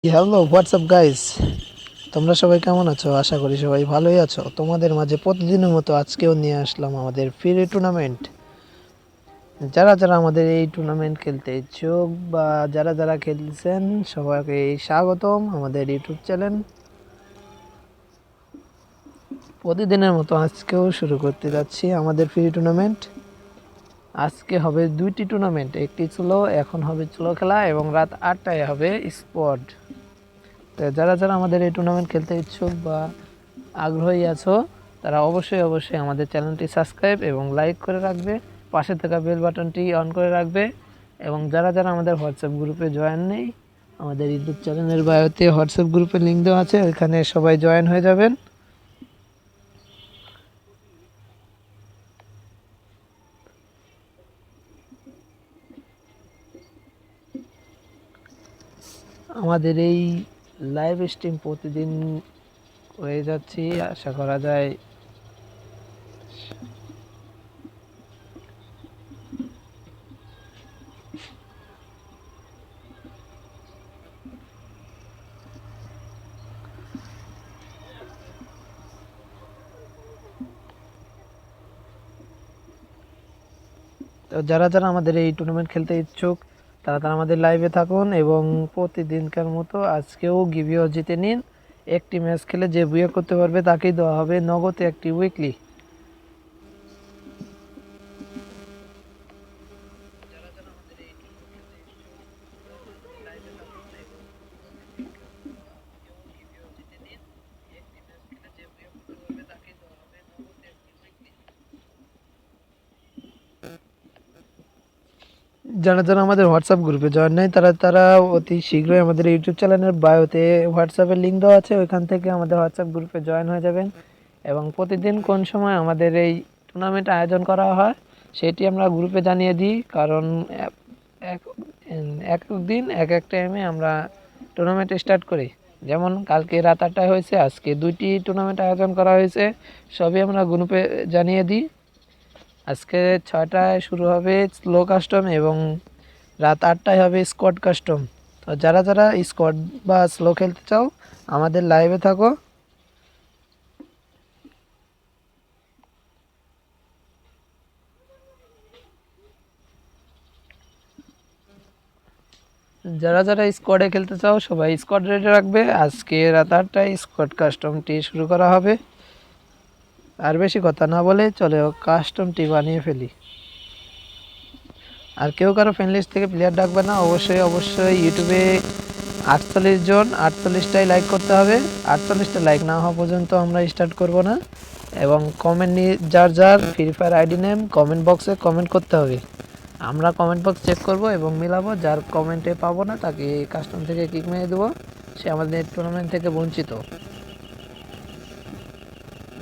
Hello WhatsApp guys, তোমরা সবাই কেমন আছো? আশা করি সবাই ভালোই আছো। তোমাদের মাঝে প্রতিদিনের মতো আজকেও নিয়ে আসলাম আমাদের ফ্রি টুর্নামেন্ট। যারা যারা আমাদের এই টুর্নামেন্ট খেলতে ইচ্ছুক বা যারা যারা খেলছেন সবাইকে স্বাগতম আমাদের ইউটিউব চ্যানেল। প্রতিদিনের মতো আজকেও শুরু করতে যাচ্ছি আমাদের ফ্রি টুর্নামেন্ট। আজকে হবে দুইটি টুর্নামেন্ট, একটি স্লো, এখন হবে স্লো খেলা এবং রাত 8টায় হবে স্পট। তো যারা যারা আমাদের এই টুর্নামেন্ট খেলতে ইচ্ছুক বা আগ্রহী আছো তারা অবশ্যই আমাদের চ্যানেলটি সাবস্ক্রাইব এবং লাইক করে রাখবে, পাশে থাকা বেল বাটনটি অন করে রাখবে। এবং যারা যারা আমাদের হোয়াটসঅ্যাপ গ্রুপে জয়েন নেই, আমাদের ইউটিউব চ্যানেলের বায়োতে হোয়াটসঅ্যাপ গ্রুপের লিঙ্ক দেওয়া আছে, ওইখানে সবাই জয়েন হয়ে যাবেন। আমাদের এই লাইভ স্ট্রিম প্রতিদিন হয়ে যাচ্ছি, আশা করা যায় তো যারা যারা আমাদের এই টুর্নামেন্ট খেলতে ইচ্ছুক তারা তারা আমাদের লাইভে থাকুন এবং প্রতিদিনকার মতো আজকেও গিভিও জিতে নিন। একটি ম্যাচ খেলে যে বুয়া করতে পারবে তাকেই দেওয়া হবে নগদে একটি উইকলি। যারা যারা আমাদের হোয়াটসঅ্যাপ গ্রুপে জয়েন নেই তারা তারা অতি শীঘ্রই আমাদের ইউটিউব চ্যানেলের বায়োতে হোয়াটসঅ্যাপের লিঙ্ক দেওয়া আছে, ওইখান থেকে আমাদের হোয়াটসঅ্যাপ গ্রুপে জয়েন হয়ে যাবেন। এবং প্রতিদিন কোন সময় আমাদের এই টুর্নামেন্ট আয়োজন করা হয় সেটি আমরা গ্রুপে জানিয়ে দিই, কারণ এক এক দিন এক এক টাইমে আমরা টুর্নামেন্ট স্টার্ট করি। যেমন কালকে রাত 8টায় হয়েছে, আজকে দুইটি টুর্নামেন্ট আয়োজন করা হয়েছে, সবই আমরা গ্রুপে জানিয়ে দিই। আজকে 6টায় শুরু হবে স্লো কাস্টম এবং রাত 8টায় হবে স্কোয়াড কাস্টম। তো যারা যারা স্কোয়াড বা স্লো খেলতে চাও আমাদের লাইভে থাকো। যারা যারা স্কোয়াডে খেলতে চাও সবাই স্কোয়াড রেডি রাখবে। আজকে রাত 8টায় স্কোয়াড কাস্টমটি শুরু করা হবে। আর বেশি কথা না বলে চলে কাস্টমটি বানিয়ে ফেলি। আর কেউ কারো ফ্রেন্ড লিস্ট থেকে প্লেয়ার ডাকবে না, অবশ্যই ইউটিউবে 48 জন 48টাই লাইক করতে হবে। 48টা লাইক না হওয়া পর্যন্ত আমরা স্টার্ট করব না। এবং কমেন্ট নিয়ে যার যার free fire ID name comment বক্সে কমেন্ট করতে হবে। আমরা কমেন্ট বক্স চেক করব এবং মিলাবো, যার কমেন্টে পাবো না তাকে কাস্টম থেকে কিক মেরে দেবো, সে আমাদের টুর্নামেন্ট থেকে বঞ্চিত।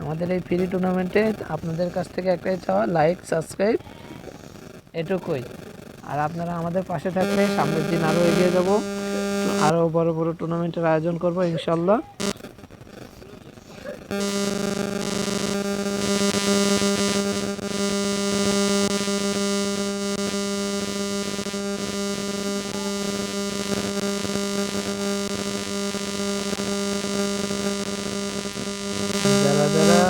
আমাদের এই ফ্রি টুর্নামেন্টে আপনাদের কাছ থেকে একটাই চাওয়া, লাইক সাবস্ক্রাইব, এটুকুই। আর আপনারা আমাদের পাশে থাকলে সামনের দিন আরও এগিয়ে যাব, আরও বড় বড় টুর্নামেন্টের আয়োজন করব ইনশাল্লাহ। যারা যারা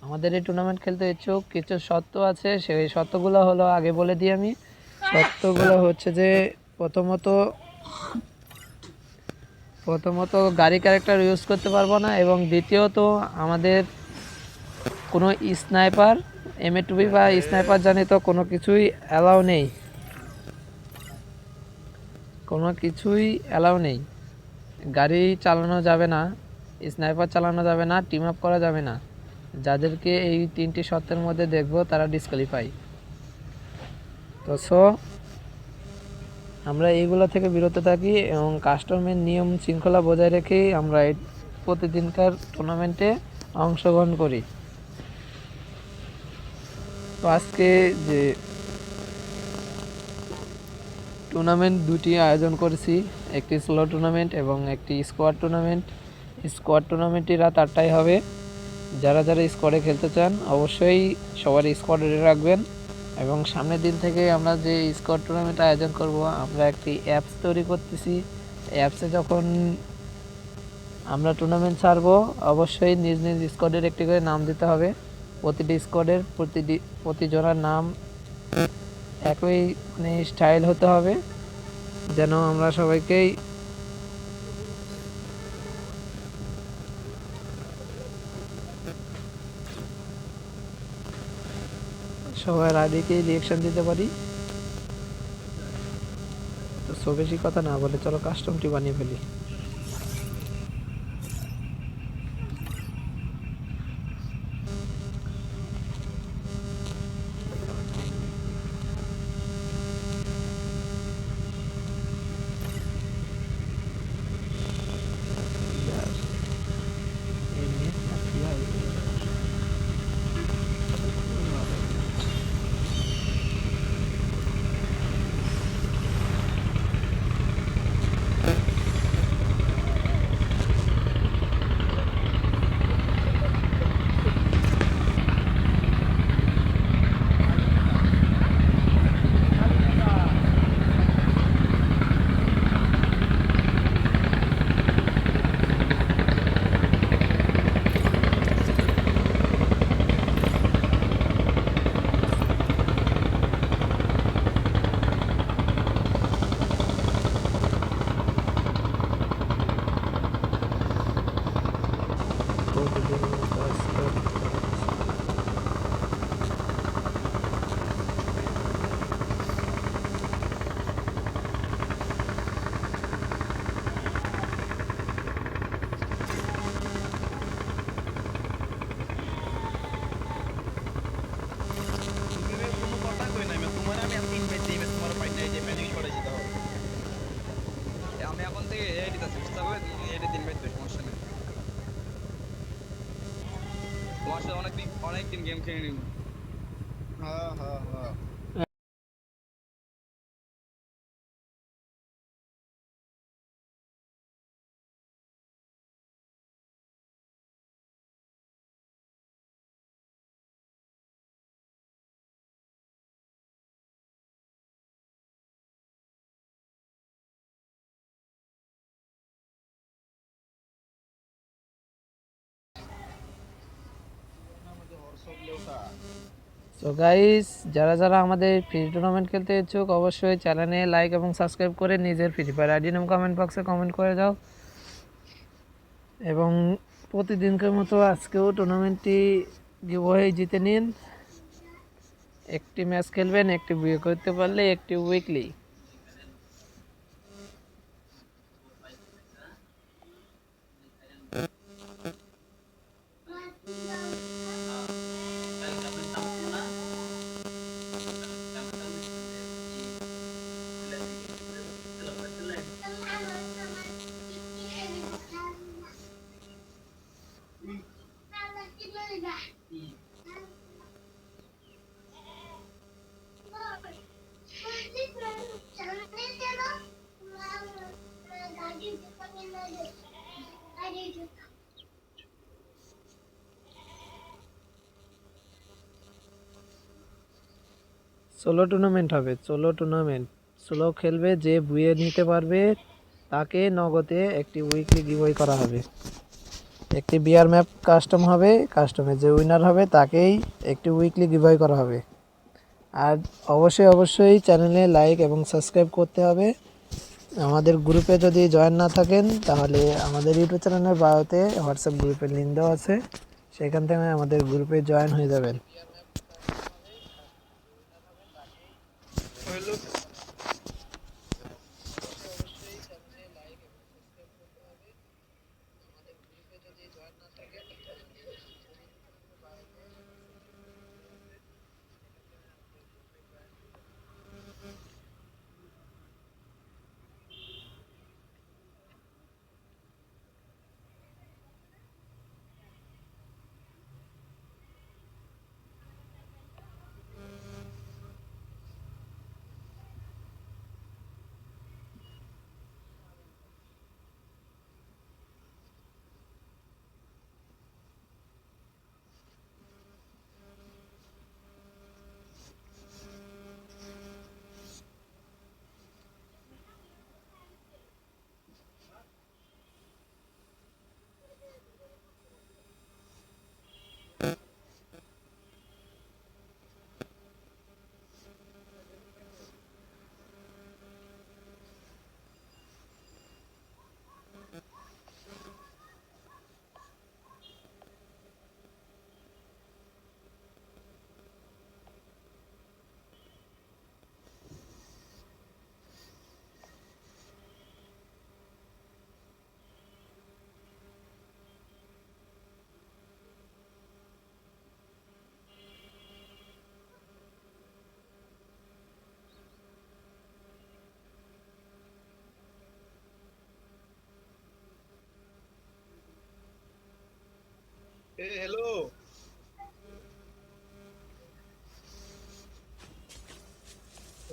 আমাদের এই টুর্নামেন্ট খেলতে ইচ্ছুক, কিছু শর্ত আছে, সেই শর্তগুলো হলো আগে বলে দিই আমি। শর্তগুলো হচ্ছে যে প্রথমত গাড়ি ক্যারেক্টার ইউজ করতে পারবো না, এবং দ্বিতীয়ত আমাদের কোনো স্নাইপার M2B বা স্নাইপার জানিত কোনো কিছুই অ্যালাউ নেই, গাড়ি চালানো যাবে না, স্নাইপার চালানো যাবে না, টিম আপ করা যাবে না। যাদেরকে এই 3টি শর্তের মধ্যে দেখবো তারা ডিসকোয়ালিফাই। তো আমরা এইগুলো থেকে বিরত থাকি এবং কাস্টমের নিয়ম শৃঙ্খলা বজায় রেখেই আমরা এই প্রতিদিনকার টুর্নামেন্টে অংশগ্রহণ করি। তো আজকে যে টুর্নামেন্ট দুটি আয়োজন করেছি, একটি স্লো টুর্নামেন্ট এবং একটি স্কোয়াড টুর্নামেন্ট। স্কোয়াড টুর্নামেন্টটি রাত 8টায় হবে। যারা যারা স্কোয়াডে খেলতে চান অবশ্যই সবার স্কোয়াড রেডি রাখবেন। এবং সামনের দিন থেকে আমরা যে স্কোয়াড টুর্নামেন্ট আয়োজন করব, আমরা একটি অ্যাপস তৈরি করতেছি, অ্যাপসে যখন আমরা টুর্নামেন্ট ছাড়বো অবশ্যই নিজ নিজ স্কোয়াডের একটি করে নাম দিতে হবে। প্রতিটি স্কোয়াডের প্রতি জনার নাম একই স্টাইল হতে হবে, যেন আমরা সবাইকেই সবার আইডিকেই রিয়েকশন দিতে পারি। তো সো বেশি কথা না বলে চলো কাস্টমটি বানিয়ে ফেলি। আমি এখন থেকে এই দিতেছি বুঝতে হবে, তুমি এটা দিন বের সমস্যা নেই। তোমার সাথে অনেকদিন গেম খেলে নিব। হ্যাঁ হ্যাঁ হ্যাঁ। সো গাইস, যারা যারা আমাদের ফ্রি টুর্নামেন্ট খেলতে ইচ্ছুক অবশ্যই চ্যানেলে লাইক এবং সাবস্ক্রাইব করে নিজের ফ্রি ফায়ার আইডি নাম কমেন্ট বক্সে কমেন্ট করে যাও। এবং প্রতিদিনকার মতো আজকেও টুর্নামেন্টটি গিভওয়ে জিতে নিন। একটি ম্যাচ খেলবেন, একটি বিয়ে করতে পারলে একটি উইকলি। সোলো টুর্নামেন্ট হবে, সোলো টুর্নামেন্ট। সোলো খেলবে, যে বুয়ে নিতে পারবে তাকে নগদে একটি উইকলি গিভওয়ে করা হবে। একটি বিয়ার ম্যাপ কাস্টম হবে, কাস্টমে যে উইনার হবে তাকেই একটি উইকলি গিভওয়ে করা হবে। আর অবশ্যই অবশ্যই চ্যানেলে লাইক এবং সাবস্ক্রাইব করতে হবে। আমাদের গ্রুপে যদি জয়েন না থাকেন তাহলে আমাদের ইউটিউব চ্যানেলের বায়োতে হোয়াটসঅ্যাপ গ্রুপের লিঙ্ক দেওয়া আছে, সেখান থেকে আমাদের গ্রুপে জয়েন হয়ে যাবেন।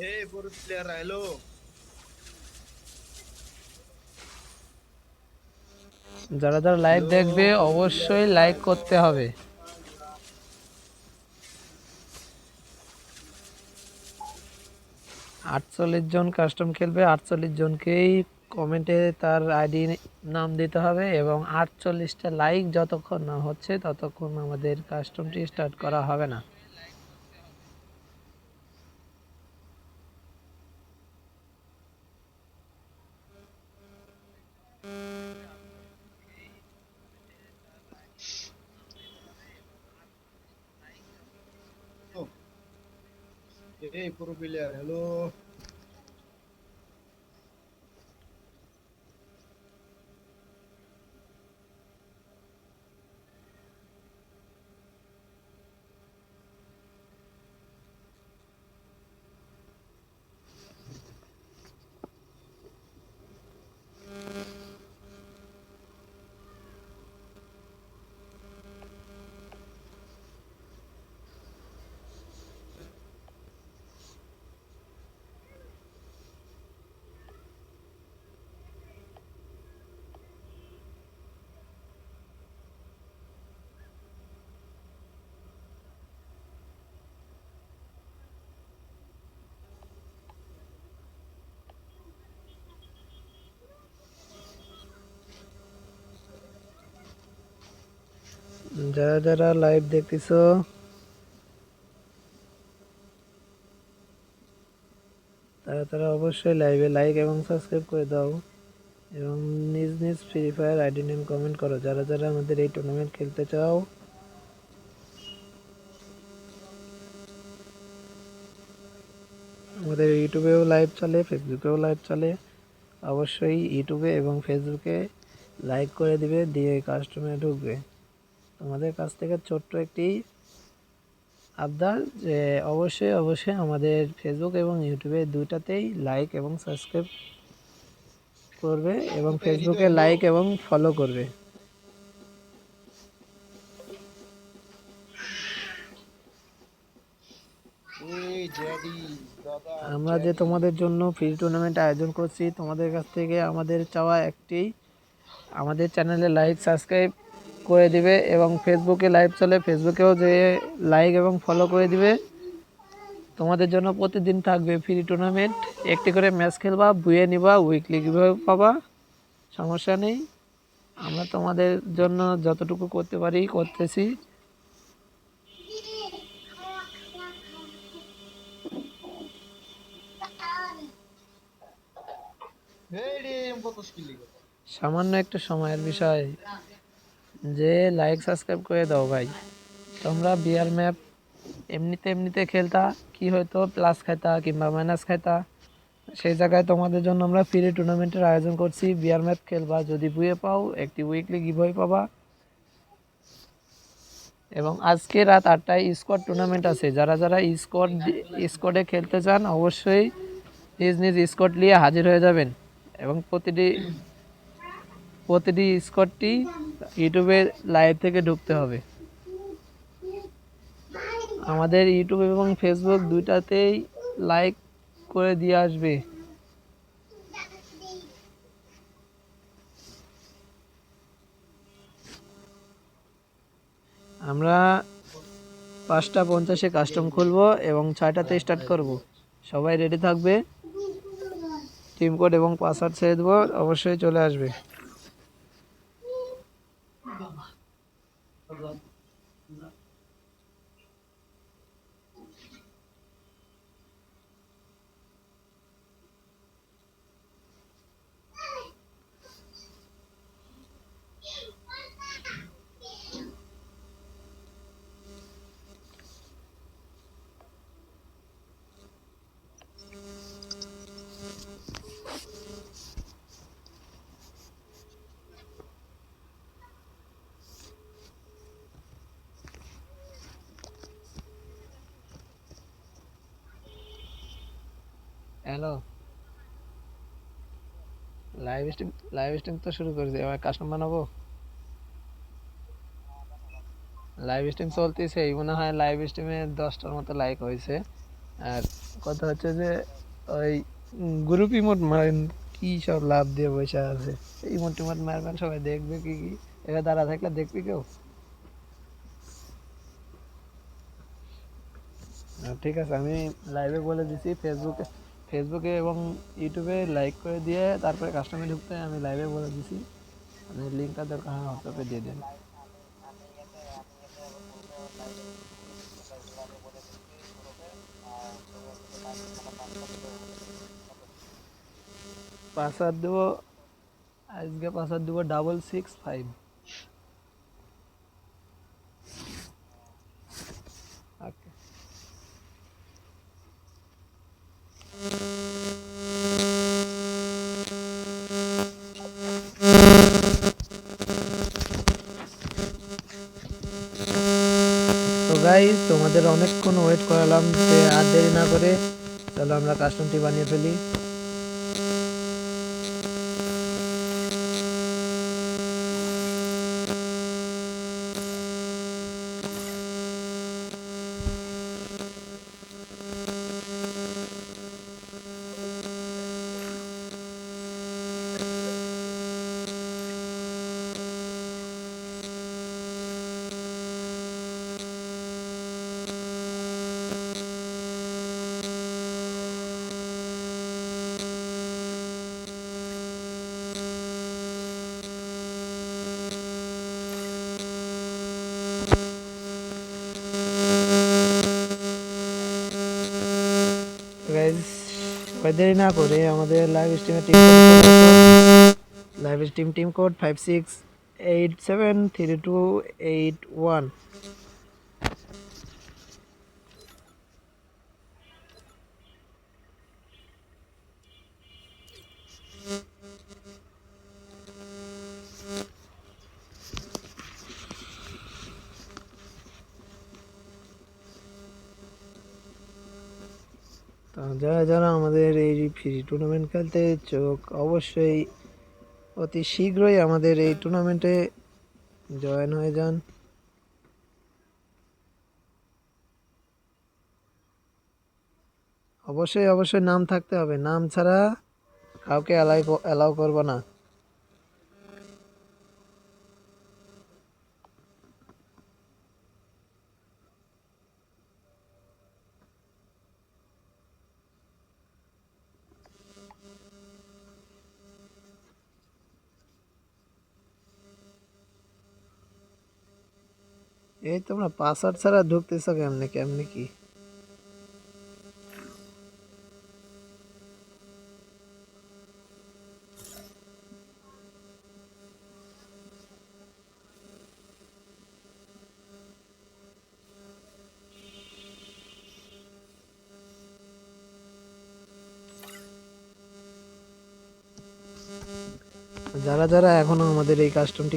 এই পুরো প্লেয়ার হ্যালো যারা যারা লাইভ হ্যালো দেখবে পুরো অবশ্যই প্লেয়াররা লাইক হ্যালো করতে হবে। 48 জন কাস্টম খেলবে, 48 জনকেই কমেন্টে তার আইডি নাম দিতে হবে এবং 48টা লাইক যতক্ষণ না হচ্ছে ততক্ষণ আমাদের কাস্টমটি স্টার্ট করা হবে না। এই পুরো প্লেয়ার হ্যালো যারা যারা লাইভ দেখতেছো তারা তারা অবশ্যই লাইভে লাইক এবং সাবস্ক্রাইব করে দাও এবং নিজ নিজ free fire ID name comment করো যারা যারা আমাদের এই টুর্নামেন্ট খেলতে চাও। আমাদের ইউটিউবেও লাইভ চলে, ফেসবুকেও লাইভ চলে। অবশ্যই ইউটিউবে এবং ফেসবুকে লাইক করে দিবে, দিয়ে কাস্টমে ঢুকবে। তোমাদের কাছ থেকে ছোট্ট একটি আবদার যে অবশ্যই অবশ্যই আমাদের ফেসবুক এবং ইউটিউবে দুইটাতেই লাইক এবং সাবস্ক্রাইব করবে এবং ফেসবুকে হ্যালো লাইক এবং ফলো করবে। এই জেডি দাদা আমরা যে জেডি তোমাদের জন্য ফ্রি টুর্নামেন্ট আয়োজন করছি, তোমাদের কাছ থেকে আমাদের চাওয়া একটি, আমাদের চ্যানেলে লাইক সাবস্ক্রাইব করে দিবে এবং ফেসবুকে লাইভ চলে, ফেসবুকেও যে লাইক এবং ফলো করে দিবে। তোমাদের জন্য প্রতিদিন থাকবে ফ্রি টুর্নামেন্ট, একটি করে ম্যাচ খেলবা, বুয়ে নিবা, উইকলি কীভাবে পাবা, সমস্যা নেই। আমরা তোমাদের জন্য যতটুকু করতে পারি করতেছি। এই রে কত স্কিল লিখো সামান্য একটু সময়ের বিষয়, যে লাইক সাবস্ক্রাইব করে দাও ভাই। তোমরা বিয়ার ম্যাপ এমনিতে এমনিতে খেলতা, কি হয়তো প্লাস খাইতা কিংবা মাইনাস খাইতা, সেই জায়গায় তোমাদের জন্য আমরা ফ্রি টুর্নামেন্টের আয়োজন করছি। বিয়ার ম্যাপ খেলবা, যদি বুয়ে পাও একটি উইকলি গিভওয়ে পাবা এবং আজকে রাত 8টায় স্কোয়াড টুর্নামেন্ট আছে। যারা যারা স্কোয়াডে খেলতে চান অবশ্যই নিজ নিজ স্কোয়াড নিয়ে হাজির হয়ে যাবেন এবং প্রতিটি স্কোয়াডটি ইউটিউবে লাইভ থেকে ঢুকতে হবে। আমাদের ইউটিউব এবং ফেসবুক দুইটাতেই লাইক করে দিয়ে আসবে। আমরা 5:50 কাস্টম খুলবো এবং 6টাতে স্টার্ট করব। সবাই রেডি থাকবে, টিম কোড এবং পাসওয়ার্ড ছেড়ে দেবো, অবশ্যই চলে আসবে। হ্যালো, লাইভ স্ট্রিম তো শুরু করেছি, এবার কাস্টম বানাবো। লাইভ স্ট্রিম চলতেছে, এই মনে হয় লাইভ স্ট্রিমে 10টার মতো লাইক হয়েছে আর কথা হচ্ছে যে ওই গ্রুপ ইমোট মারেন, কি সব লাভ দিয়ে বসে আছে, ইমোট টিমোট মারবেন, সবাই দেখবে কি কি, এবার দাঁড়া থাকলে দেখবি কেউ? ঠিক আছে, আমি লাইভে বলে দিছি, ফেসবুকে এবং ইউটিউবে লাইক করে দিয়ে তারপরে কাস্টমারে ঢুকতে আমি লাইভে বলে দিছি, আপনি লিঙ্কটা দরকার হয় হোয়াটসঅ্যাপে দিয়ে দেন। পাসওয়ার্ড দেবো, আজকে পাসওয়ার্ড দেবো 665। ওকে। তো গাইস, তোমাদের অনেকক্ষণ ওয়েট করালাম, আর দেরি না করে চলো আমরা কাস্টমটি বানিয়ে ফেলি। গাইস, দেরি না করে আমাদের লাইভ স্ট্রিম টিম কোড 56873281। তো যারা যারা আমাদের এই ফ্রি টুর্নামেন্ট খেলতে ইচ্ছুক, অবশ্যই অতি শীঘ্রই আমাদের এই টুর্নামেন্টে জয়েন হয়ে যান। অবশ্যই অবশ্যই নাম থাকতে হবে, নাম ছাড়া কাউকে অ্যালাউ করবো না। এই তোমরা পাসওয়ার্ড ছাড়া ঢুকতেছো কেমনে কেমনে কি? যারা যারা এখনো আমাদের এই কাস্টমটি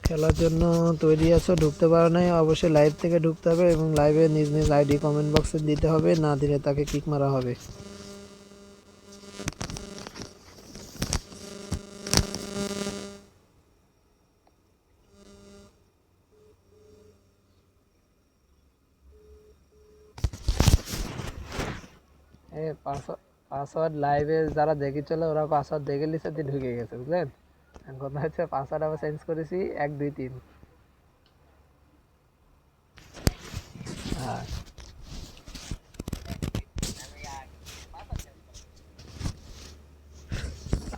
খেলার জন্য তৈরি আছো, ঢুকতে পারো নাই, অবশ্যই লাইভ থেকে ঢুকতে হবে এবং লাইভে নিজ নিজ আইডি কমেন্ট বক্সে দিতে হবে, না দিলে তাকে কিক মারা হবে। পাসওয়ার্ড লাইভে যারা দেখেছিল ওরা পাসওয়ার্ড দেখে লিখে দিয়ে ঢুকে গেছে, বুঝলেন? কথা হচ্ছে পাসওয়ার্ড আবার চেঞ্জ করেছি 123। হ্যাঁ,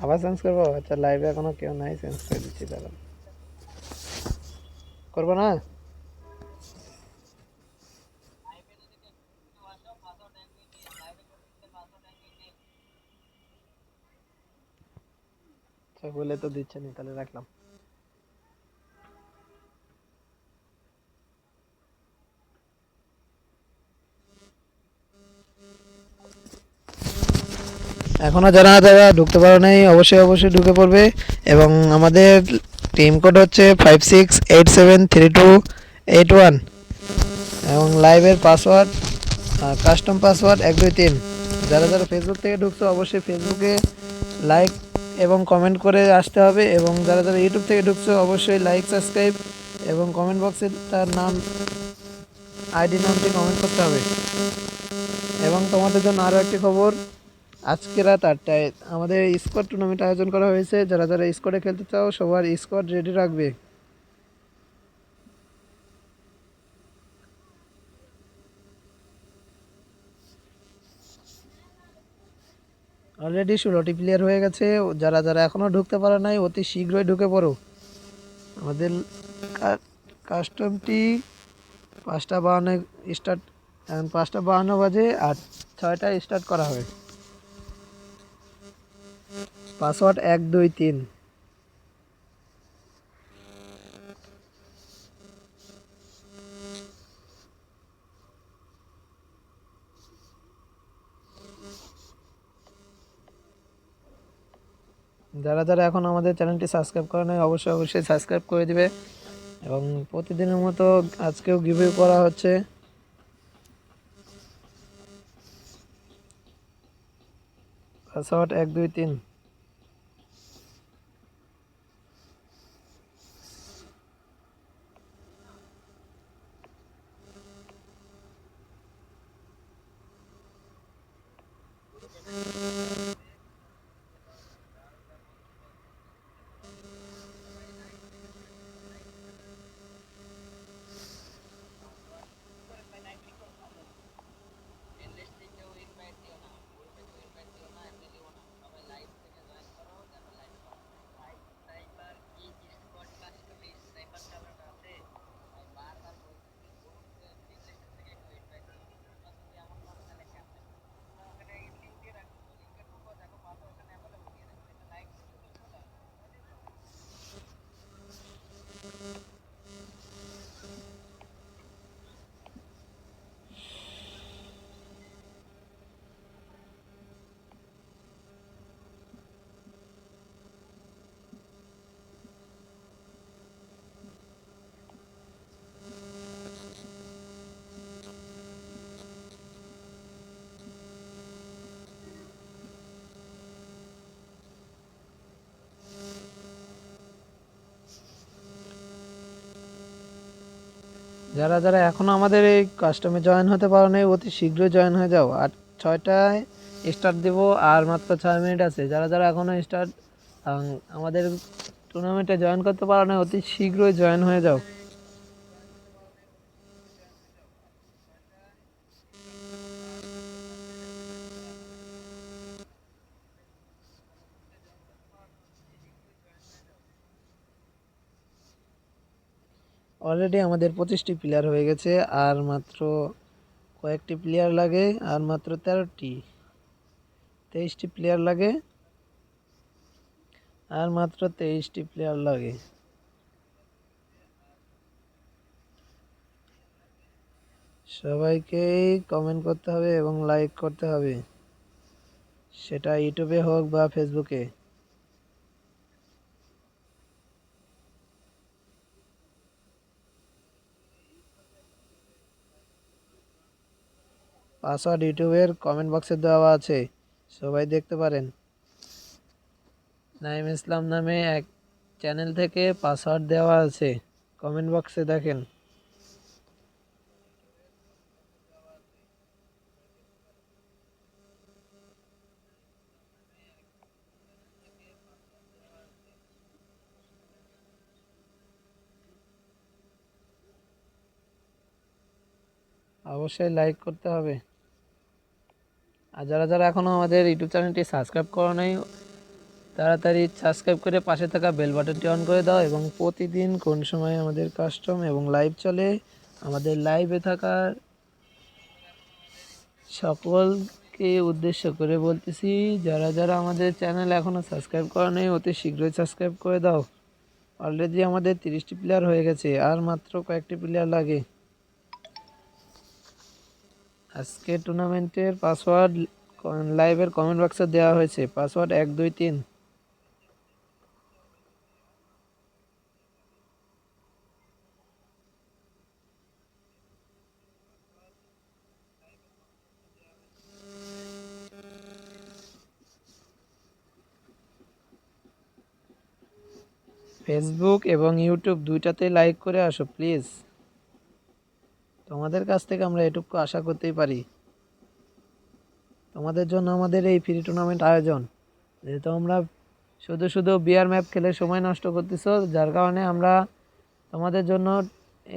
আবার চেঞ্জ করবো? আচ্ছা, লাইভে এখনো কেউ নাই, চেঞ্জ করে দিচ্ছি, দাঁড়ান। করবো না? আচ্ছা, বলে তো দিচ্ছে না, তাহলে রাখলাম। এখনো যারা যারা ঢুকতে পারো নাই, অবশ্যই অবশ্যই ঢুকে পড়বে। এবং আমাদের টিম কোড হচ্ছে 56873281 এবং লাইভের পাসওয়ার্ড কাস্টম পাসওয়ার্ড 123। যারা যারা ফেসবুক থেকে ঢুকছো অবশ্যই ফেসবুকে লাইক এবং কমেন্ট করে আসতে হবে, এবং যারা যারা ইউটিউব থেকে ঢুকছো অবশ্যই লাইক, সাবস্ক্রাইব এবং কমেন্ট বক্সে তার নাম আইডি নামটি কমেন্ট করতে হবে। এবং তোমাদের জন্য আরও একটি খবর, আজকে রাত 8টায় আমাদের স্কোয়াড টুর্নামেন্ট আয়োজন করা হয়েছে। যারা যারা স্কোয়াডে খেলতে চাও সবার স্কোয়াড রেডি রাখবে। অলরেডি 16টি প্লেয়ার হয়ে গেছে। যারা যারা এখনও ঢুকতে পারে নাই অতি শীঘ্রই ঢুকে পড়ো। আমাদের কাস্টমটি 5:52 স্টার্ট, এখন 5:52 বাজে আর 6টায় স্টার্ট করা হবে। পাসওয়ার্ড 123। যারা যারা এখন আমাদের চ্যানেলটি সাবস্ক্রাইব করে নাই অবশ্যই অবশ্যই সাবস্ক্রাইব করে দিবে। এবং প্রতিদিনের মতো আজকেও গিভওয়ে করা হচ্ছে। পাসওয়ার্ড 123। যারা যারা এখনও আমাদের এই কাস্টমে জয়েন হতে পারো নাই অতি শীঘ্রই জয়েন হয়ে যাও। আর 6টায় স্টার্ট দেব, আর মাত্র 6 মিনিট আছে। যারা যারা এখনও আমাদের টুর্নামেন্টে জয়েন করতে পারো না অতি শীঘ্রই জয়েন হয়ে যাও। অলরেডি আমাদের 25টি প্লেয়ার হয়ে গেছে, আর মাত্র কয়েকটি প্লেয়ার লাগে, আর মাত্র 23টি প্লেয়ার লাগে, আর মাত্র 23টি প্লেয়ার লাগে। সবাইকেই কমেন্ট করতে হবে এবং লাইক করতে হবে, সেটা ইউটিউবে হোক বা ফেসবুকে। পাসওয়ার্ড ইউটিউবের কমেন্ট বক্সে দেওয়া আছে, সবাই দেখতে পারেন। নাইম ইসলাম নামে এক চ্যানেল থেকে পাসওয়ার্ড দেওয়া আছে, কমেন্ট বক্সে দেখেন। অবশ্যই লাইক করতে হবে। আর যারা যারা এখনও আমাদের ইউটিউব চ্যানেলটি সাবস্ক্রাইব করো নাই তাড়াতাড়ি সাবস্ক্রাইব করে পাশে থাকা বেল বাটনটি অন করে দাও। এবং প্রতিদিন কোন সময় আমাদের কাস্টম এবং লাইভ চলে, আমাদের লাইভে থাকা সকলকে উদ্দেশ্য করে বলতেছি, যারা যারা আমাদের চ্যানেল এখনও সাবস্ক্রাইব করো নাই অতি শীঘ্রই সাবস্ক্রাইব করে দাও। অলরেডি আমাদের 30টি প্লেয়ার হয়ে গেছে, আর মাত্র কয়েকটি প্লেয়ার লাগে। আজকে টুর্নামেন্টের পাসওয়ার্ড লাইভের কমেন্ট বক্সে দেওয়া হয়েছে, পাসওয়ার্ড 123। ফেসবুক এবং ইউটিউব দুইটাতেই লাইক করে আসো প্লিজ। তোমাদের তোমাদের কাছ থেকে আমরা এটুকু আশা করতেই পারি। তোমাদের জন্য আমাদের এই ফ্রি টুর্নামেন্ট আয়োজন, যেহেতু আমরা শুধু শুধু বিআর ম্যাপ খেলে সময় নষ্ট করতেছো, যার কারণে আমরা তোমাদের জন্য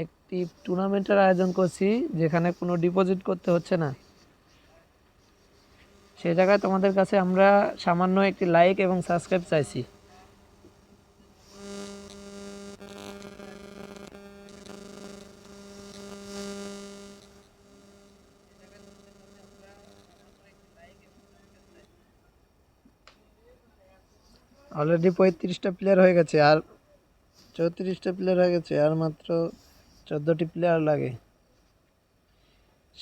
একটি টুর্নামেন্টের আয়োজন করছি যেখানে কোনো ডিপোজিট করতে হচ্ছে না। সেই জায়গায় তোমাদের কাছে আমরা সামান্য একটি লাইক এবং সাবস্ক্রাইব চাইছি। অলরেডি 35টা প্লেয়ার হয়ে গেছে, আর 34টা প্লেয়ার হয়ে গেছে, আর মাত্র 14টি প্লেয়ার লাগে।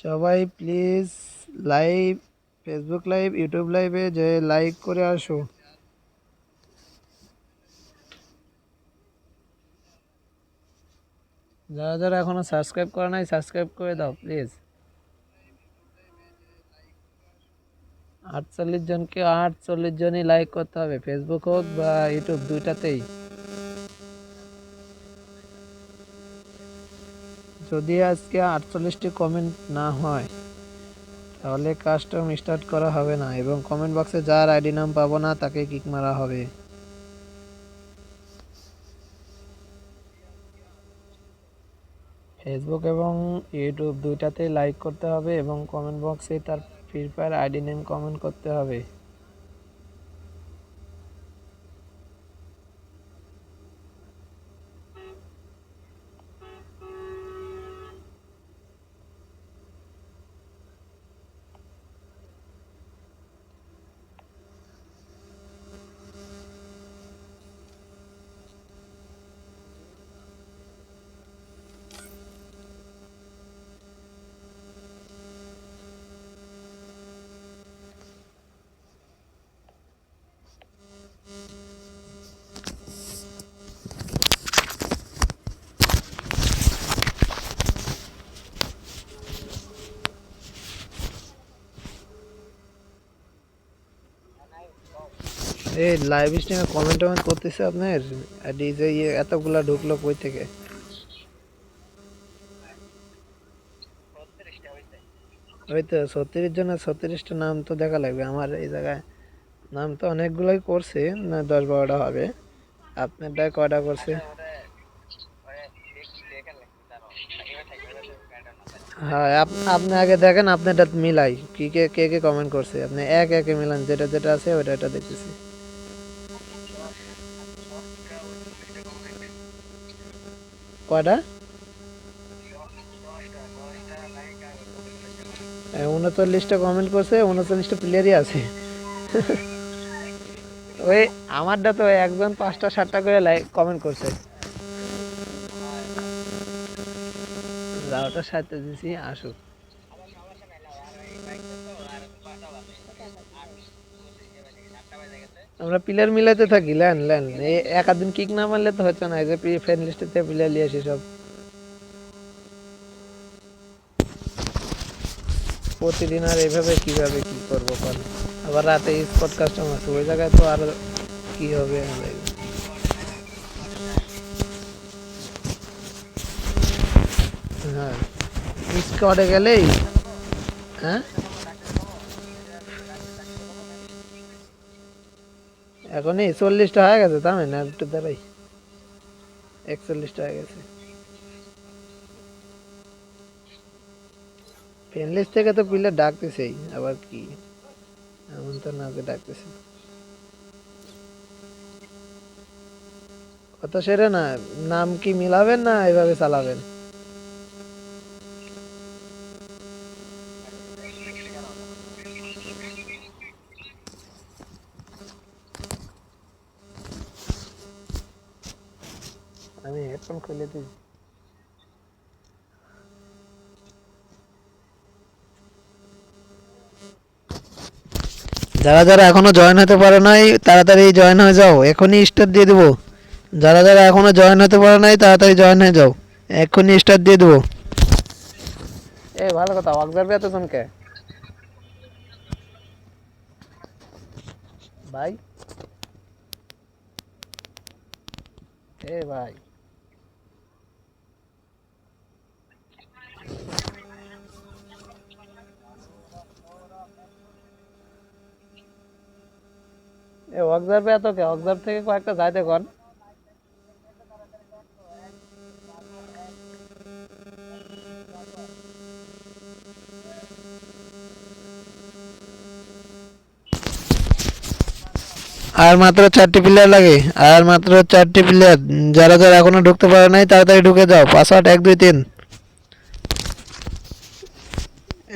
সবাই please live, Facebook live, YouTube লাইভে যে লাইক করে আসো। যারা যারা এখনো সাবস্ক্রাইব করে নাই সাবস্ক্রাইব করে দাও প্লিজ। 48 জনকে 48 জনই লাইক করতে হবে, ফেসবুক হোক বা ইউটিউব দুইটাতেই। যদি আজকে 48টি কমেন্ট না হয় তাহলে কাস্টম স্টার্ট করা হবে না, এবং কমেন্ট বক্সে যার আইডি নাম পাবো না তাকে কিক মারা হবে। ফেসবুক এবং ইউটিউব দুইটাতেই লাইক করতে হবে এবং কমেন্ট বক্সে তার free fire ID name comment করতে হবে। এই লাইভ স্ট্রিমে কমেন্ট টমেন্ট করতেছে আপনার ডিজে এতগুলা ঢুকলো কই থেকে? ওই তো 36 জন, 36টা নাম তো দেখা লাগবে আমার এই জায়গায়। নাম তো অনেকগুলোই করছে, না 10-12টা হবে। আপনারটা কয়টা করছে? হ্যাঁ, আপনি আগে দেখেন, আপনারটা মিলাই কি কে কে কে কমেন্ট করছে, আপনি এক একে মিলান, যেটা যেটা আছে ওইটা এটা দেখতেছি। কয়টা? 39টা কমেন্ট করছে, 39টা প্লেয়ারই আছে। ওই আমারটা তো একজন 5টা 7টা করে লাইক কমেন্ট করছে। ওটা সাথে দিছি, আসুক। আমরা প্লেয়ার মিলাইতে থাকি, লেন লেন, এই একদিন কিক না মারলে তো হচ্ছে না, এই যে ফ্রেন্ড লিস্টে প্লেয়ার নিয়ে আসি সব। প্রতিদিন আর এইভাবে কিভাবে কি করবো বল? আবার রাতে স্পট কাস্টম আছে, ওই জায়গায় তো আর কি হবে আমাদের। হ্যাঁ, স্কোয়াডে গেলেই। হ্যাঁ, এখনই 40টা হয়ে গেছে, তাই না? একটু দাঁড়াই, 41টা হয়ে গেছে। ফ্রেন্ড লিস্ট থেকে তো প্লেয়ার ডাকতেছেই, আবার কি এমন তো না যে ডাকতেছে। কথা সেরে না, নাম কি মিলাবেন না এভাবে চালাবেন? আমি হেডফোন খুলে দিই। যারা যারা এখনো জয়েন হতে পারে নাই তাড়াতাড়ি জয়েন হয়ে যাও, এখনই স্টার দিয়ে দেবো। যারা যারা এখনো জয়েন হতে পারে নাই তাড়াতাড়ি জয়েন হয়ে যাও, এখনই স্টার দিয়ে দেবো। এই ভালো কথা, অবজার্ভ এতজনকে ভাই, এ ভাই এ অবজার্ভে এত কে অবজার্ভ থেকে কয়েকটা যাইতে কোন আর মাত্র 4টি প্লেয়ার লাগে আর মাত্র 4টি প্লেয়ার যারা যারা এখনো ঢুকতে পারে নাই তাড়াতাড়ি ঢুকে যাও পাসওয়ার্ড 1 2 3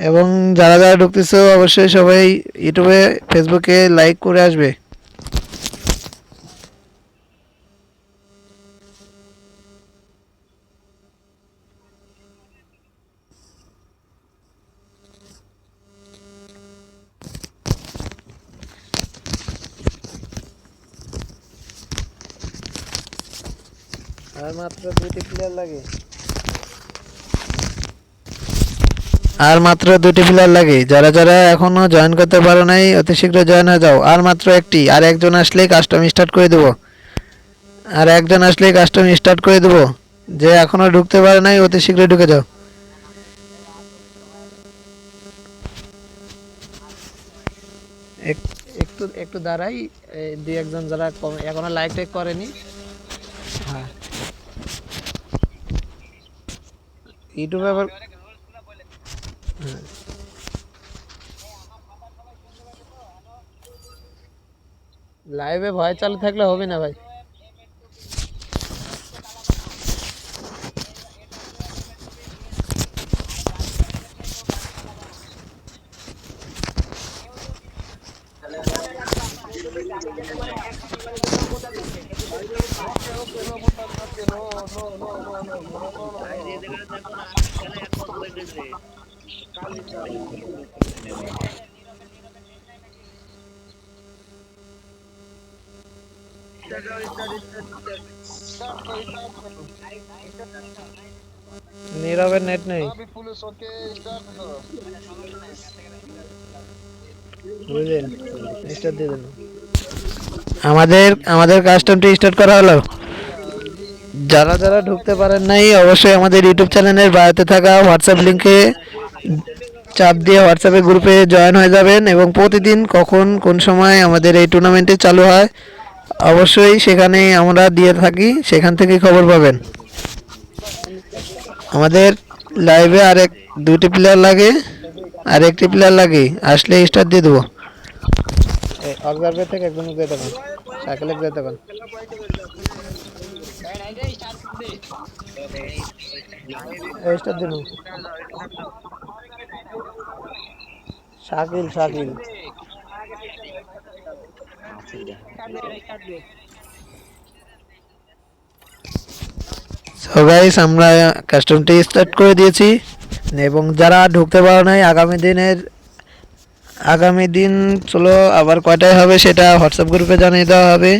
এবং যারা যারা ঢুকতেছো অবশ্যই সবাই ইউটিউবে ফেসবুকে লাইক করে আসবে আর মাত্র 2টি প্লেয়ার লাগে আর মাত্র 2টি প্লেয়ার লাগে যারা যারা এখনো জয়েন করতে পারো নাই অতি শীঘ্র জয়েন হয়ে যাও আর মাত্র একটি আর একজন আসলেই কাস্টম স্টার্ট করে দেব আর একজন আসলেই কাস্টম স্টার্ট করে দেব যে এখনো ঢুকতে পারে নাই অতি শীঘ্র ঢুকে যাও একটু একটু দাঁড়াই দুই একজন যারা এখনো লাইক টাইক করেনি হ্যাঁ ইউটিউবে আবার লাইভে ভয় চালু থাকলে হবে না ভাই নীরবের নেট নেই अभी पुलिस ओके स्टार्ट करो বুঝলেন স্টার্ট দিয়ে দেন আমাদের আমাদের কাস্টমটি স্টার্ট করা হলো যারা যারা ঢুকতে পারেন নাই অবশ্যই আমাদের ইউটিউব চ্যানেলের বায়োতে থাকা হোয়াটসঅ্যাপ লিংকে চাপ দিয়ে হোয়াটসঅ্যাপে গ্রুপে জয়েন হয়ে যাবেন এবং প্রতিদিন কখন কোন সময় আমাদের এই টুর্নামেন্টটি চালু হয় অবশ্যই সেখানে আমরা দিয়ে থাকি সেখান থেকে খবর পাবেন আমাদের লাইভে আরেক 2টি প্লেয়ার লাগে আর একটি প্লেয়ার লাগে আসলে স্টার্ট দিয়ে দেবো অবজার্ভার থেকে একজন যেতে পারেন সাইকেলে যেতে পারেন স্টার্ট দিন শাকিল শাকিল সো গাইস আমরা কাস্টমটি স্টার্ট করে দিয়েছি এবং যারা ঢুকতে পারো নাই আগামী দিন চলো আবার কয়টায় হবে সেটা হোয়াটসঅ্যাপ গ্রুপে জানিয়ে দেওয়া হবে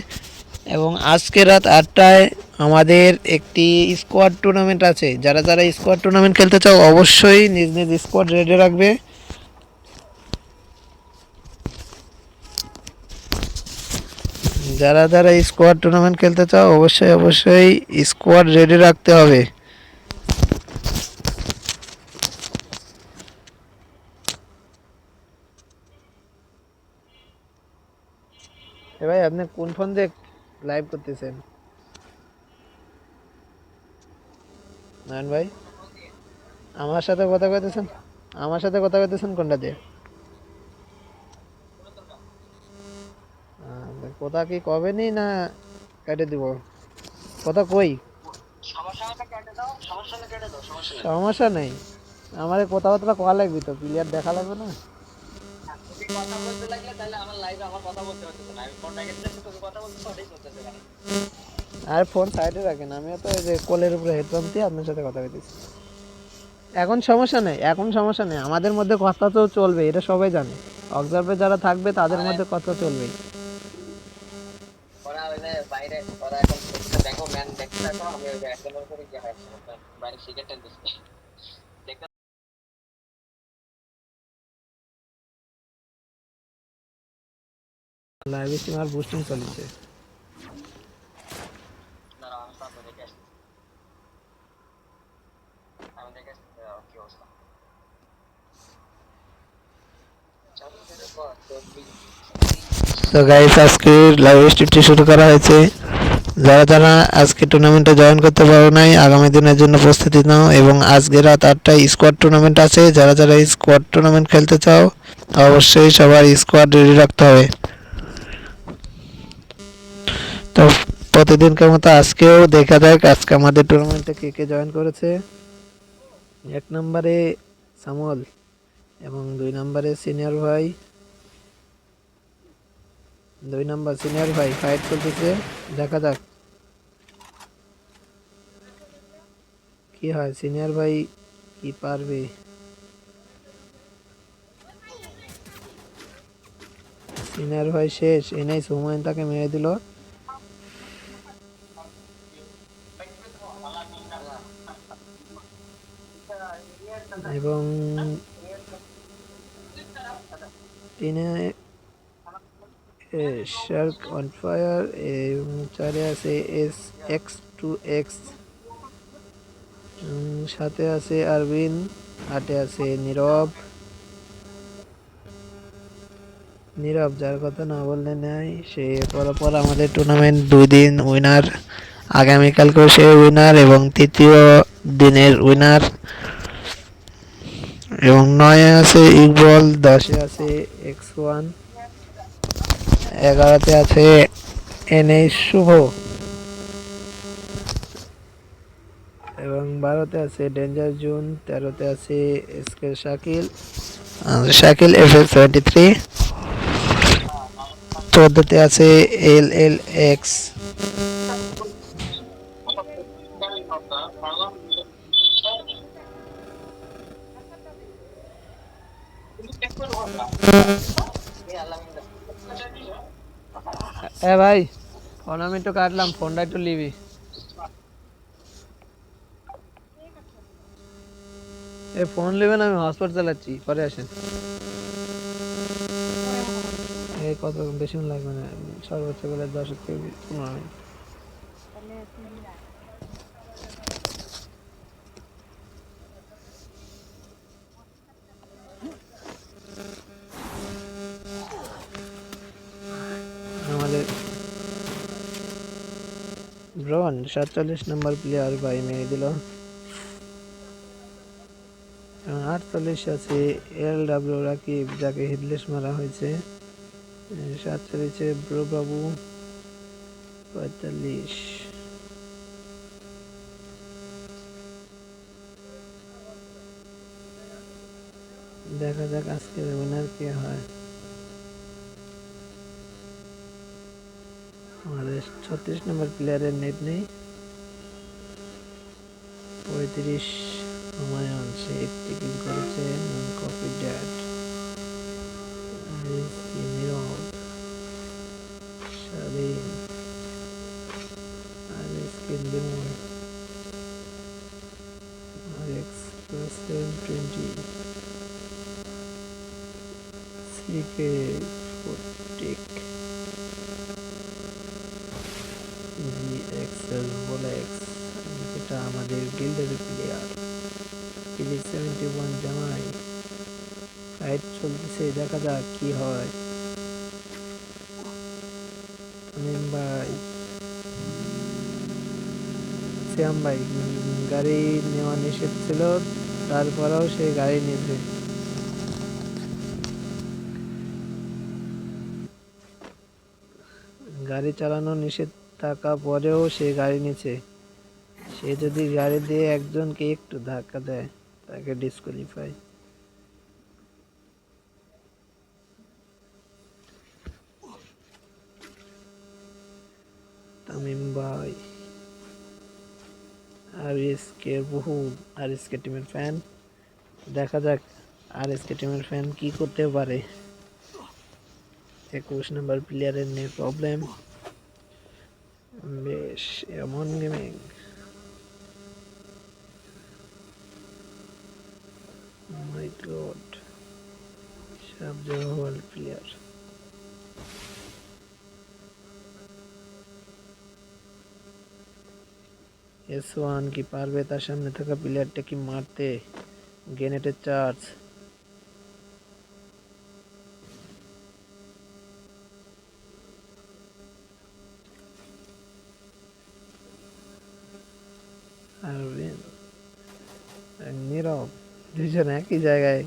এবং আজকে রাত 8টায় আমাদের একটি স্কোয়াড টুর্নামেন্ট আছে যারা যারা স্কোয়াড টুর্নামেন্ট খেলতে চাও অবশ্যই নিজ নিজ স্কোয়াড রেডি রাখবে যারা যারা স্কোয়াড টুর্নামেন্ট খেলতে চাও অবশ্যই অবশ্যই স্কোয়াড রেডি রাখতে হবে এ ভাই আপনি কোন ফোন দিয়ে লাইভ করতেছেন নারায়ণ ভাই আমার সাথে কথা কইতেছেন কোনটা দিয়ে কথা কি কবে নি না কেটে দিব কথা কই সমস্যা নেই আমার কথাবার্তা কয়া লাগবে তো ক্লিয়ার দেখা লাগবে না আর ফোন সাইডে রাখেন আমি তো এই যে কোলের উপরে হেডফোন দিয়ে আপনার সাথে কথা বলতেছি এখন সমস্যা নেই আমাদের মধ্যে কথা তো চলবে এটা সবাই জানে অবজার্ভে যারা থাকবে তাদের মধ্যে কথা চলবে ওরা ওই যে বাইরে ওরা এখন দেখো ম্যান দেখতে থাকো আমি ওই একজনের উপরে গিয়ে হাইট বাইরে সিগারেট টানতেছি লাইভ স্ট্রিম আর বুস্টিং চলছে কি অবস্থা তো গাইস আজকে লাইভ স্ট্রিমটি শুরু করা হয়েছে। যারা যারা আজকে টুর্নামেন্টে জয়েন করতে পারো নাই, আগামী দিনের জন্য প্রস্তুতি নাও। এবং আজকে রাত 8টায় স্কোয়াড টুর্নামেন্ট আছে। যারা যারা স্কোয়াড টুর্নামেন্ট খেলতে চাও অবশ্যই সবার স্কোয়াড রেডি রাখতে হবে। তো প্রতিদিনকার মতো আজকেও দেখা যাক আজকে আমাদের টুর্নামেন্টে কে কে জয়েন করেছে। 1 নম্বরে সামল এবং 2 নম্বরে সিনিয়র ভাই। 2 নম্বর সিনিয়র ভাই ফাইট চলতেছে, দেখা যাক কি হয়। সিনিয়র ভাই কি পারবে? সিনিয়র ভাই শেষ, এনেই হুমায়ুন তাকে মেরে দিল। এবং 3-এ শার্ক অন ফায়ার এবং 4-এ আছে SX2X, 7-এ আছে আরবিন, 8-এ আছে নীরব যার কথা না বললে নাই। সে পরপর আমাদের টুর্নামেন্ট 2 দিন উইনার, আগামীকালকেও সে উইনার এবং তৃতীয় দিনের উইনার। এবং 9-এ আছে ইকবল, 10-এ আছে X1, 11-তে আছে এনএ শুভ এবং 12-তে আছে ডেঞ্জার জোন, 13-তে আছে এসকে শাকিল FF73, 14-তে আছে LLX। ভাই ফোন আমি একটু কাটলাম, ফোনটা একটু লিবি। ফোন নেবেন, আমি হটস্পট চালাচ্ছি, পরে আসেন। কত বেশি লাগবে না, সর্বোচ্চ করে 10 থেকে 15 মিনিট। আমাদের ব্রন 47 নম্বর প্লেয়ার ভাই মেরে দিল। 48 আছে LW রাকিব, যাকে হেডলেস মারা হয়েছে। 47 ব্রো বাবু, 45। দেখা যাক আজকের উইনার কে হয়। আমাদের 36 নম্বর প্লেয়ারের নেট নেই। 35 হুমায়ুন, সে একটি কিল করেছে, কপি ড্যাট। নীরব, স্বাধীন, Limon, RX+20, CK40, GXL Bolex, যেটা আমাদের গিল্ডের প্লেয়ার। 71 জামাই, ফাইট চলতেছে, দেখা যাক কি হয়। তামিম ভাই, শ্যাম ভাই, গাড়ি নেওয়া নিষেধ ছিল, তারপরেও সে গাড়ি নিয়েছে। গাড়ি চালানো নিষেধ থাকা পরেও সে গাড়ি নিচ্ছে। সে যদি গাড়ি দিয়ে একজনকে একটু ধাক্কা দেয় তাকে ডিসকোয়ালিফাই। তামিম ভাই, আরএসকে বহুত, আরএসকে টিমের ফ্যান, দেখা যাক আরএসকে টিমের ফ্যান কি করতে পারে। 21 নম্বর প্লেয়ারের নিয়ে প্রবলেম। বেশ, এমন গেমিং, মাই গড, সাবজেক্ট প্লেয়ার। S1 কি পারবে তার সামনে থাকা প্লেয়ারটা কি মারতে? গ্রেনেডের চার্জ। আরবিন আর নীরব দুজন একই জায়গায়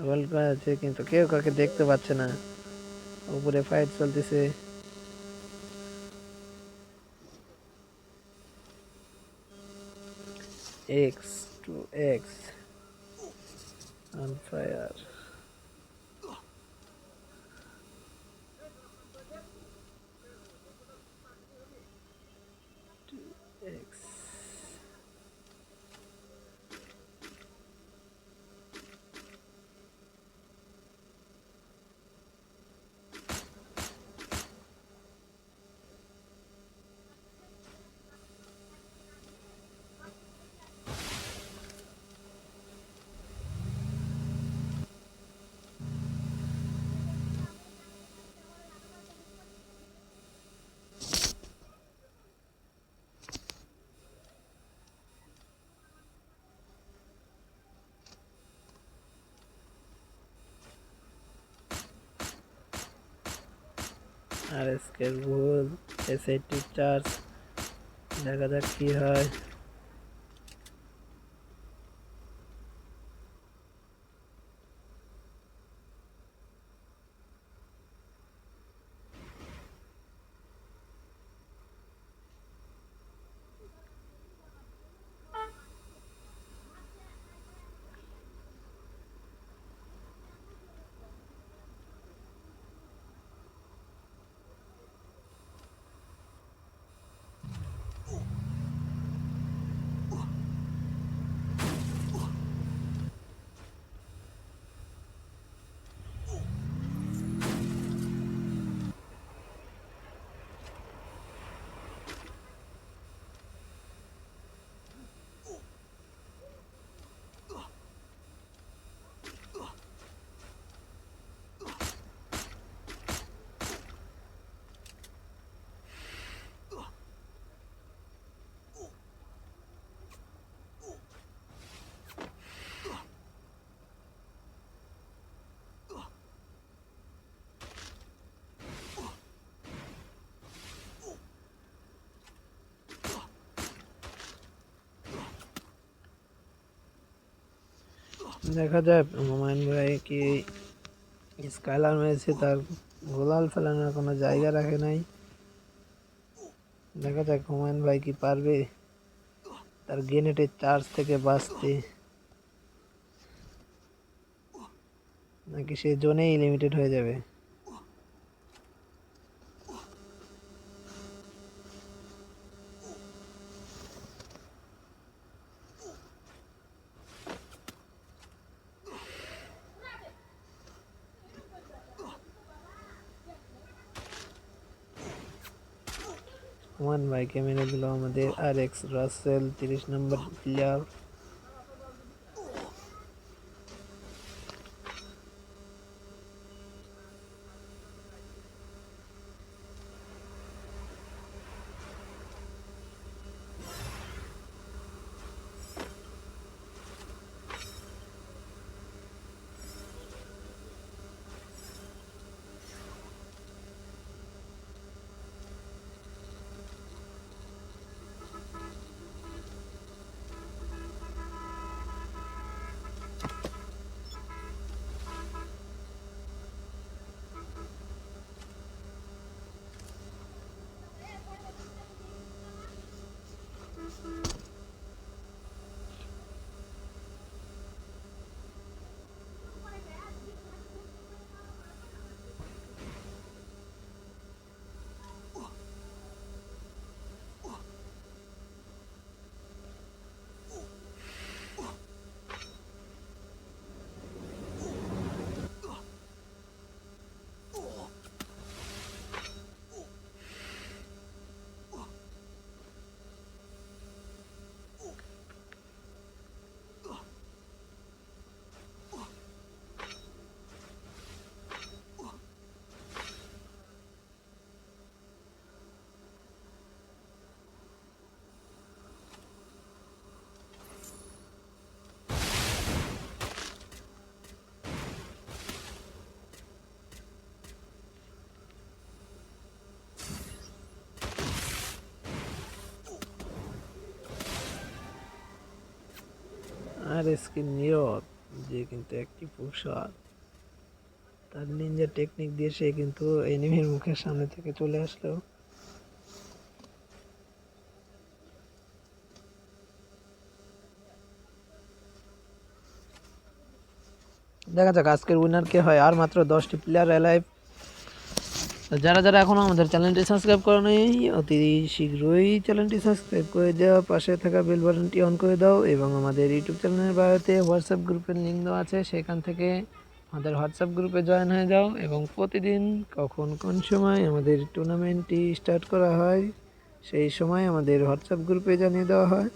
হোল্ড করা আছে, কিন্তু কেউ কাউকে দেখতে পাচ্ছে না। উপরে ফাইট চলতেছে। X to X on fire. X আর এসকের ভুল এসআইটি চার্জ। দেখা যাক কি হয়। দেখা যায় হুমায়ুন ভাই কি স্কাইলার মেরেছে, তার গোলাল ফেলানোর কোনো জায়গা রাখে নাই। দেখা যাক হুমায়ুন ভাই কি পারবে তার গ্রেনেডের চার্জ থেকে বাঁচতে, নাকি সে জোনেই লিমিটেড হয়ে যাবে। হুমায়ুন ভাইকে মেরে দিল আমাদের আর এক্স রাসেল 30 নম্বর প্লেয়ার। আর স্কিন নীরব, যে কিন্তু একটি পোষার, তার নিনজা টেকনিক দিয়ে সে কিন্তু এনিমির মুখের সামনে থেকে চলে আসলো। দেখা যাক আজকের উইনার কে হয়। আর মাত্র 10টি প্লেয়ার অ্যালাইভ। যারা যারা এখনো আমাদের চ্যানেলটি সাবস্ক্রাইব করে নেই, অতি শীঘ্রই চ্যানেলটি সাবস্ক্রাইব করে দেওয়া, পাশে থাকা বেল বাটনটি অন করে দাও এবং আমাদের ইউটিউব চ্যানেলের বায়োতে হোয়াটসঅ্যাপ গ্রুপের লিঙ্ক দেওয়া আছে, সেখান থেকে আমাদের হোয়াটসঅ্যাপ গ্রুপে জয়েন হয়ে যাও এবং প্রতিদিন কখন কোন সময় আমাদের টুর্নামেন্টটি স্টার্ট করা হয় সেই সময় আমাদের হোয়াটসঅ্যাপ গ্রুপে জানিয়ে দেওয়া হয়।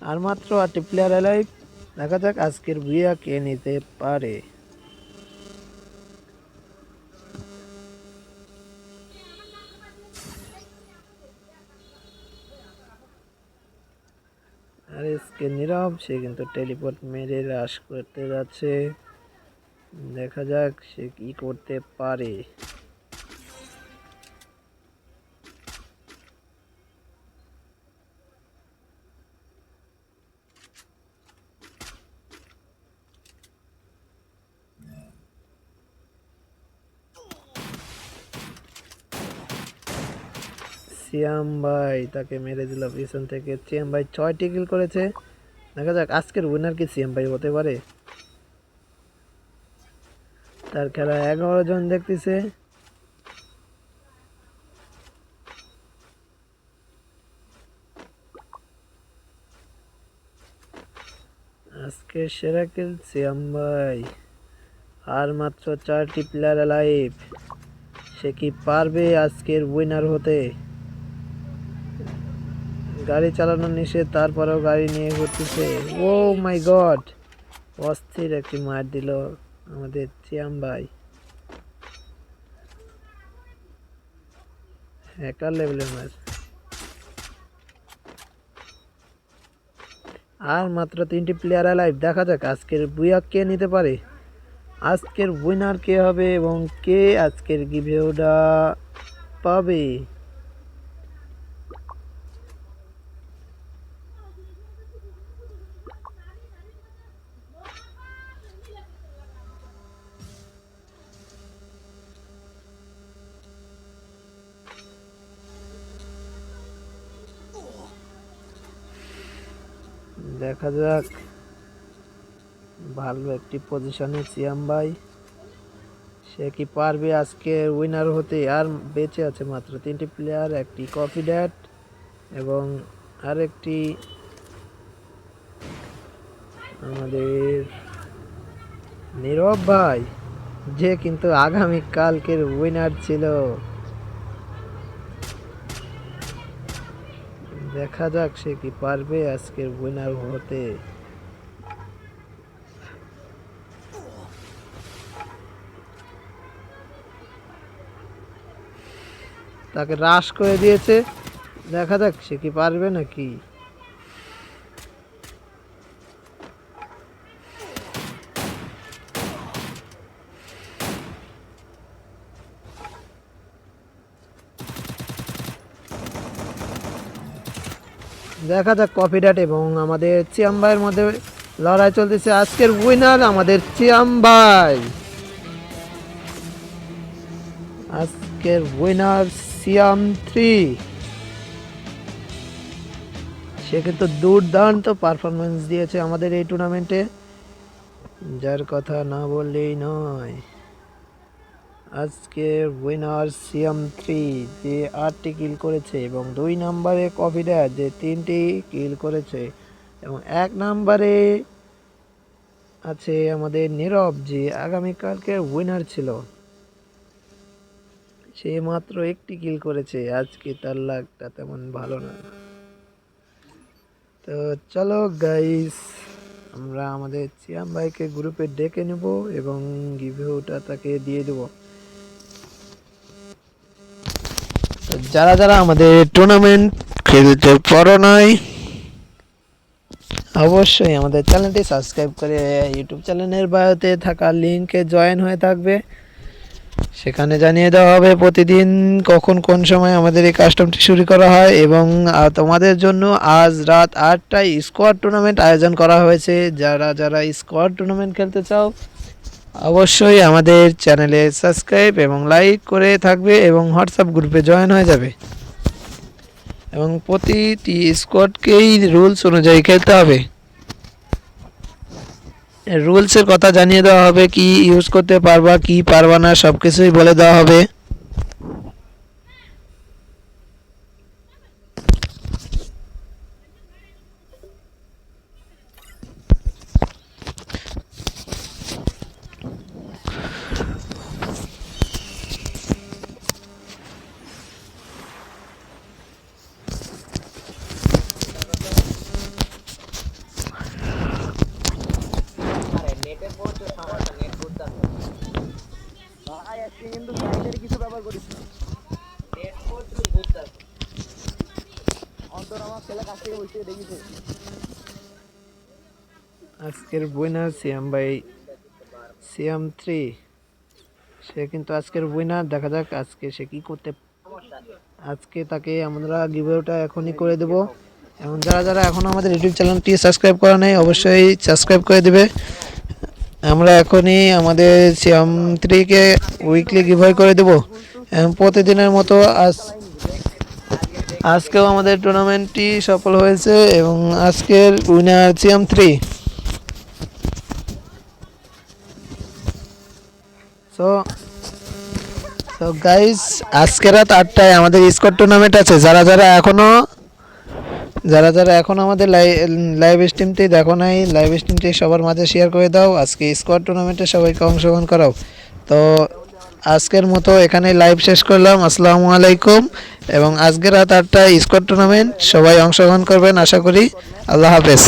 আর মাত্র 8টি প্লেয়ার অ্যালাইভ। দেখা যাক আজকের বুয়া কে নিতে পারে। আর আজকে নীরব, সে কিন্তু টেলিপোর্ট মেরে রাশ করতে যাচ্ছে। দেখা যাক সে কি করতে পারে। সিয়াম ভাই তাকে মেরে দিল পিছন থেকে। সিয়াম ভাই 6টি কিল করেছে। দেখা যাক আজকের উইনার কি সিয়াম ভাই হতে পারে। তার খেলা 11 জন দেখতেছে। আজকের সেরা কিল সিয়াম ভাই। আর মাত্র 4টি প্লেয়ার লাইভ। সে কি পারবে আজকের উইনার হতে? গাড়ি চালানো নিষেধ, তারপরেও গাড়ি নিয়ে ঘুরতেছে। ও মাই গড, অস্থির একটি মার দিল আমাদের সিয়াম ভাই। হ্যাকার লেভেলের ম্যাচ। আর মাত্র 3টি প্লেয়ার লাইভ। দেখা যাক আজকের বুয়া কে নিতে পারে, আজকের উইনার কে হবে এবং কে আজকের গিভেওটা পাবে। দেখা যাক, ভালো একটি পজিশনে সিয়াম ভাই। সে কি পারবে আজকে উইনার হতে? আর বেঁচে আছে মাত্র 3টি প্লেয়ার, একটি কফি ড্যাট এবং আরেকটি আমাদের নীরব ভাই, যে কিন্তু আগামী কালকের উইনার ছিল। দেখা যাক সে কি পারবে আজকের উইনার হতে। তাকে হ্রাস করে দিয়েছে। দেখা যাক সে কি পারবে নাকি। দেখা যাক কফি ড্যাট এবং আমাদের চিয়াম ভাইয়ের মধ্যে লড়াই চলতেছে। আজকের উইনার আমাদের চিয়াম ভাই। আজকের উইনার সিয়াম 3। সে কিন্তু দুর্দান্ত পারফরমেন্স দিয়েছে আমাদের এই টুর্নামেন্টে, যার কথা না বললেই নয়। আজকের উইনার সিয়াম 3, যে 8টি কিল করেছে এবং 2 নম্বরে কফি ড্যাট, যে 3টি কিল করেছে এবং 1 নম্বরে আছে আমাদের নীরব, যে আগামীকালকের উইনার ছিল। সে মাত্র 1টি কিল করেছে। আজকে তার লাগটা তেমন ভালো না। তো চলো গাইস, আমরা আমাদের চিয়াম ভাইকে গ্রুপে ডেকে নেব এবং গিভওয়েটা তাকে দিয়ে দেব। তো যারা যারা আমাদের টুর্নামেন্ট খেলতে পারো নাই, অবশ্যই আমাদের চ্যানেলটি সাবস্ক্রাইব করে ইউটিউব চ্যানেলের বায়োতে থাকা লিঙ্কে জয়েন হয়ে থাকবে। সেখানে জানিয়ে দেওয়া হবে প্রতিদিন কখন কোন সময় আমাদের এই কাস্টমটি শুরু করা হয় এবং তোমাদের জন্য আজ রাত 8টায় স্কোয়াড টুর্নামেন্ট আয়োজন করা হয়েছে। যারা যারা স্কোয়াড টুর্নামেন্ট খেলতে চাও অবশ্যই আমাদের চ্যানেলে সাবস্ক্রাইব এবং লাইক করে থাকবে এবং হোয়াটসঅ্যাপ গ্রুপে জয়েন হয়ে যাবে এবং প্রতিটি স্কোয়াডকেই রুলস অনুযায়ী খেলতে হবে। রুলসের কথা জানিয়ে দেওয়া হবে, কি ইউজ করতে পারবা কি পারবা না সব কিছুই বলে দেওয়া হবে। আজকের উইনার সিয়াম ভাই, সিয়াম 3 সে কিন্তু আজকের উইনার। দেখা যাক আজকে সে কি করতে। আজকে তাকে আমরা গিভঅ্যাওয়েটা এখনই করে দেব এবং যারা যারা এখনও আমাদের ইউটিউব চ্যানেলটি সাবস্ক্রাইব করা নেই অবশ্যই সাবস্ক্রাইব করে দেবে। আমরা এখনই আমাদের সিয়াম 3কে উইকলি গিভঅ্যাওয়ে করে দেব এবং প্রতিদিনের মতো আজকেও আমাদের টুর্নামেন্টটি সফল হয়েছে এবং আজকের উইনার সিয়াম 3। সো গাইস, আজকে রাত 8টায় আমাদের স্কোয়াড টুর্নামেন্ট আছে। যারা যারা এখনো আমাদের লাইভ স্ট্রিমটি দেখো নাই, লাইভ স্ট্রিমটি সবার মাঝে শেয়ার করে দাও। আজকে স্কোয়াড টুর্নামেন্টে সবাইকে অংশগ্রহণ করাও। তো আজকের মতো এখানে লাইভ শেষ করলাম। আসসালামু আলাইকুম। এবং আজকে রাত 8টায় স্কোয়াড টুর্নামেন্ট, সবাই অংশগ্রহণ করবেন আশা করি। আল্লাহ হাফেজ।